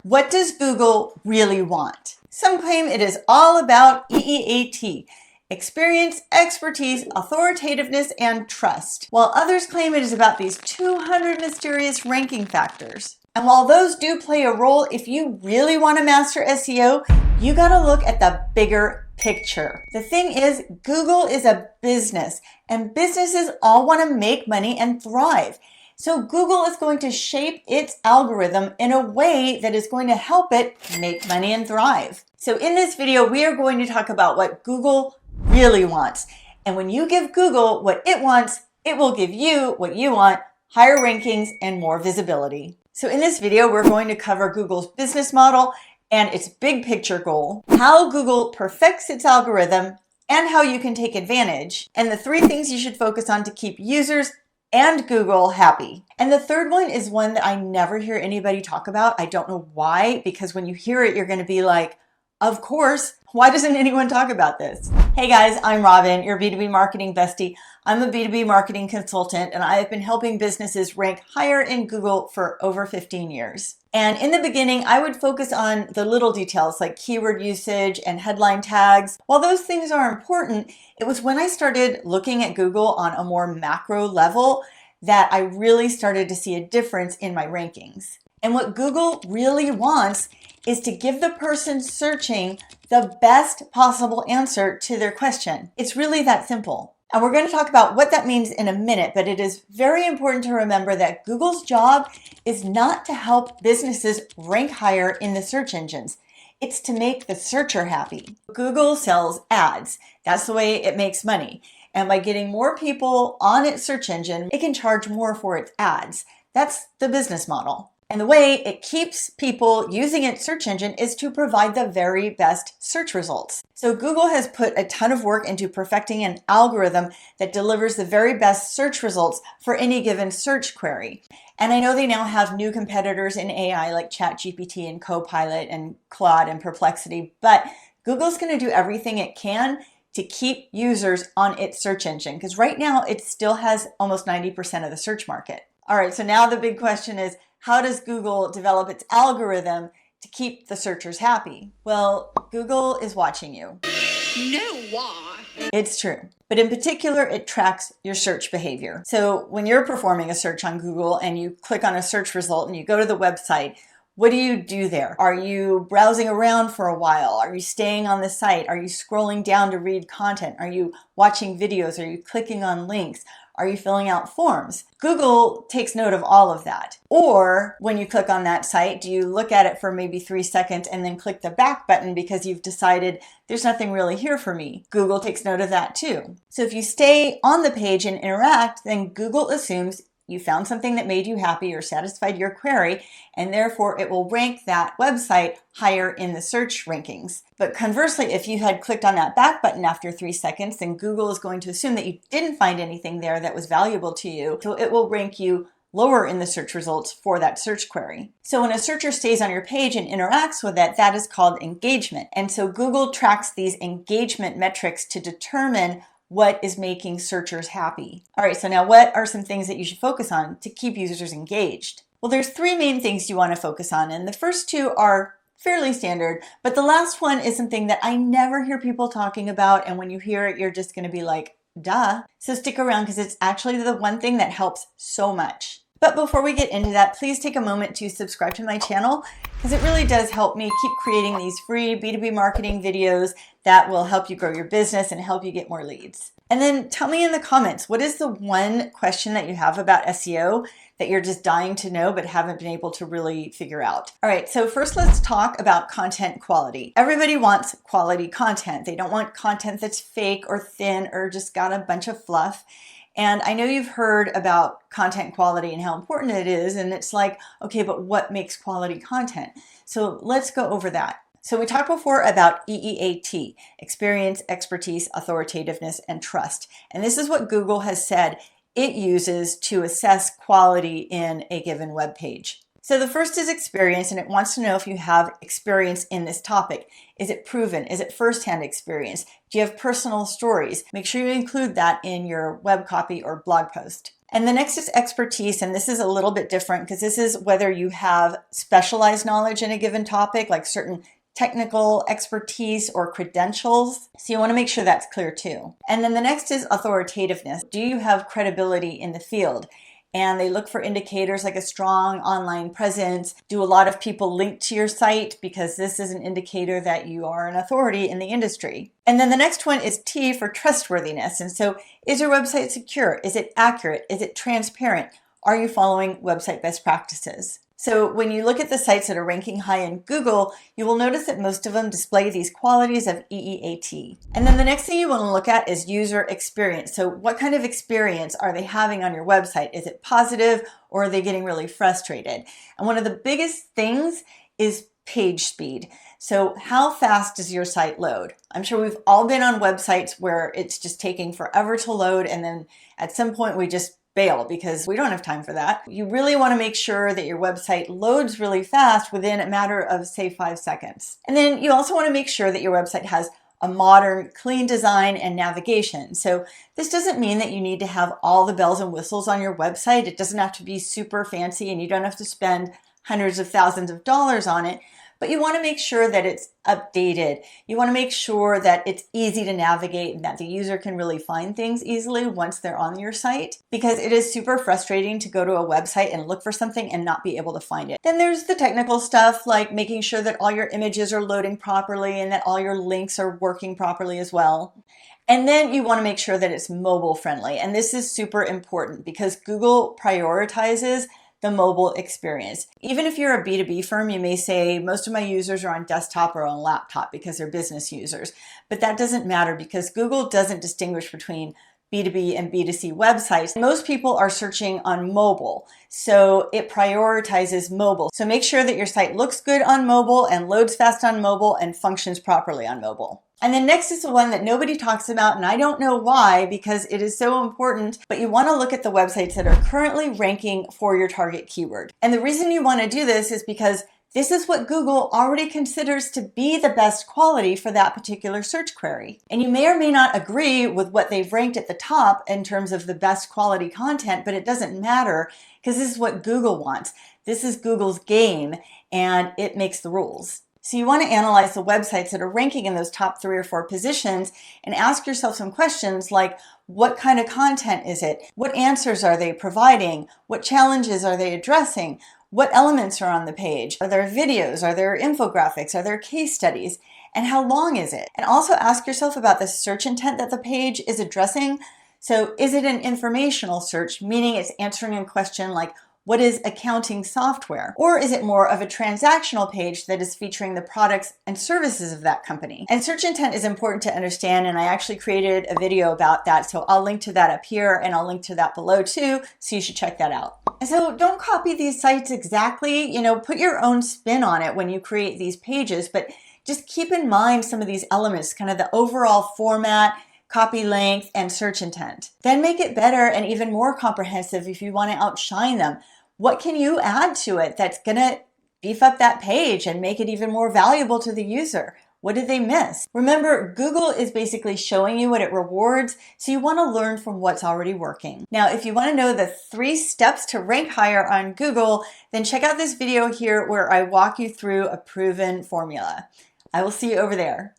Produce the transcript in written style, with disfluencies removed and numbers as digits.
What does Google really want? Some claim it is all about EEAT, experience, expertise, authoritativeness, and trust, while others claim it is about these 200 mysterious ranking factors. And while those do play a role, if you really want to master SEO, you got to look at the bigger picture. The thing is, Google is a business, and businesses all want to make money and thrive. So Google is going to shape its algorithm in a way that is going to help it make money and thrive. So in this video, we are going to talk about what Google really wants. And when you give Google what it wants, it will give you what you want: higher rankings and more visibility. So in this video, we're going to cover Google's business model and its big picture goal, how Google perfects its algorithm, and how you can take advantage, and the 3 things you should focus on to keep users and Google happy. And the third one is one that I never hear anybody talk about. I don't know why, because when you hear it, you're going to be like, of course, why doesn't anyone talk about this? Hey guys, I'm Robin, your B2B marketing bestie. I'm a B2B marketing consultant, and I have been helping businesses rank higher in Google for over 15 years. And in the beginning, I would focus on the little details like keyword usage and headline tags. While those things are important, it was when I started looking at Google on a more macro level that I really started to see a difference in my rankings. And what Google really wants is to give the person searching the best possible answer to their question. It's really that simple. And we're going to talk about what that means in a minute, but it is very important to remember that Google's job is not to help businesses rank higher in the search engines. It's to make the searcher happy. Google sells ads. That's the way it makes money. And by getting more people on its search engine, it can charge more for its ads. That's the business model. And the way it keeps people using its search engine is to provide the very best search results. So Google has put a ton of work into perfecting an algorithm that delivers the very best search results for any given search query. And I know they now have new competitors in AI like ChatGPT and Copilot and Claude and Perplexity, but Google's going to do everything it can to keep users on its search engine, because right now it still has almost 90% of the search market. All right, so now the big question is, how does Google develop its algorithm to keep the searchers happy? Well, Google is watching you. No, why? It's true. But in particular, it tracks your search behavior. So when you're performing a search on Google and you click on a search result and you go to the website, what do you do there? Are you browsing around for a while? Are you staying on the site? Are you scrolling down to read content? Are you watching videos? Are you clicking on links? Are you filling out forms? Google takes note of all of that. Or when you click on that site, do you look at it for maybe 3 seconds and then click the back button because you've decided there's nothing really here for me? Google takes note of that too. So if you stay on the page and interact, then Google assumes you found something that made you happy or satisfied your query, and therefore it will rank that website higher in the search rankings. But conversely, if you had clicked on that back button after 3 seconds, then Google is going to assume that you didn't find anything there that was valuable to you, so it will rank you lower in the search results for that search query. So when a searcher stays on your page and interacts with it, that is called engagement. And so Google tracks these engagement metrics to determine what is making searchers happy. All right, so now what are some things that you should focus on to keep users engaged? Well, there's 3 main things you want to focus on, and the first 2 are fairly standard, but the last one is something that I never hear people talking about, and when you hear it, you're just going to be like, duh. So stick around, because it's actually the one thing that helps so much. But before we get into that, please take a moment to subscribe to my channel, because it really does help me keep creating these free B2B marketing videos that will help you grow your business and help you get more leads. And then tell me in the comments, what is the one question that you have about SEO that you're just dying to know but haven't been able to really figure out? All right, so first let's talk about content quality. Everybody wants quality content. They don't want content that's fake or thin or just got a bunch of fluff. And I know you've heard about content quality and how important it is, and it's like, okay, but what makes quality content? So let's go over that. So we talked before about EEAT, experience, expertise, authoritativeness, and trust. And this is what Google has said it uses to assess quality in a given web page. So the first is experience, and it wants to know if you have experience in this topic. Is it proven? Is it firsthand experience? Do you have personal stories? Make sure you include that in your web copy or blog post. And the next is expertise, and this is a little bit different because this is whether you have specialized knowledge in a given topic, like certain technical expertise or credentials. So you want to make sure that's clear too. And then the next is authoritativeness. Do you have credibility in the field? And they look for indicators like a strong online presence. Do a lot of people link to your site? Because this is an indicator that you are an authority in the industry. And then the next one is T for trustworthiness. And so is your website secure? Is it accurate? Is it transparent? Are you following website best practices? So when you look at the sites that are ranking high in Google, you will notice that most of them display these qualities of EEAT. And then the next thing you want to look at is user experience. So what kind of experience are they having on your website? Is it positive or are they getting really frustrated? And one of the biggest things is page speed. So how fast does your site load? I'm sure we've all been on websites where it's just taking forever to load, and then at some point we just bail because we don't have time for that. You really want to make sure that your website loads really fast within a matter of, say, 5 seconds. And then you also want to make sure that your website has a modern, clean design and navigation. So this doesn't mean that you need to have all the bells and whistles on your website. It doesn't have to be super fancy and you don't have to spend hundreds of thousands of dollars on it. But you want to make sure that it's updated. You want to make sure that it's easy to navigate and that the user can really find things easily once they're on your site, because it is super frustrating to go to a website and look for something and not be able to find it. Then there's the technical stuff, like making sure that all your images are loading properly and that all your links are working properly as well. And then you want to make sure that it's mobile friendly. And this is super important because Google prioritizes the mobile experience. Even if you're a B2B firm, you may say most of my users are on desktop or on laptop because they're business users. But that doesn't matter because Google doesn't distinguish between B2B and B2C websites. Most people are searching on mobile, so it prioritizes mobile. So make sure that your site looks good on mobile and loads fast on mobile and functions properly on mobile. And then next is the one that nobody talks about, and I don't know why because it is so important, but you want to look at the websites that are currently ranking for your target keyword. And the reason you want to do this is because this is what Google already considers to be the best quality for that particular search query. And you may or may not agree with what they've ranked at the top in terms of the best quality content, but it doesn't matter because this is what Google wants. This is Google's game and it makes the rules. So you want to analyze the websites that are ranking in those top 3 or 4 positions and ask yourself some questions like, what kind of content is it? What answers are they providing? What challenges are they addressing? What elements are on the page? Are there videos? Are there infographics? Are there case studies? And how long is it? And also ask yourself about the search intent that the page is addressing. So is it an informational search, meaning it's answering a question like, what is accounting software? Or is it more of a transactional page that is featuring the products and services of that company? And search intent is important to understand, and I actually created a video about that, so I'll link to that up here and I'll link to that below too, so you should check that out. And so don't copy these sites exactly, put your own spin on it when you create these pages, but just keep in mind some of these elements, kind of the overall format, copy length, and search intent. Then make it better and even more comprehensive if you want to outshine them. What can you add to it that's going to beef up that page and make it even more valuable to the user? What did they miss? Remember, Google is basically showing you what it rewards, so you want to learn from what's already working. Now, if you want to know the 3 steps to rank higher on Google, then check out this video here where I walk you through a proven formula. I will see you over there.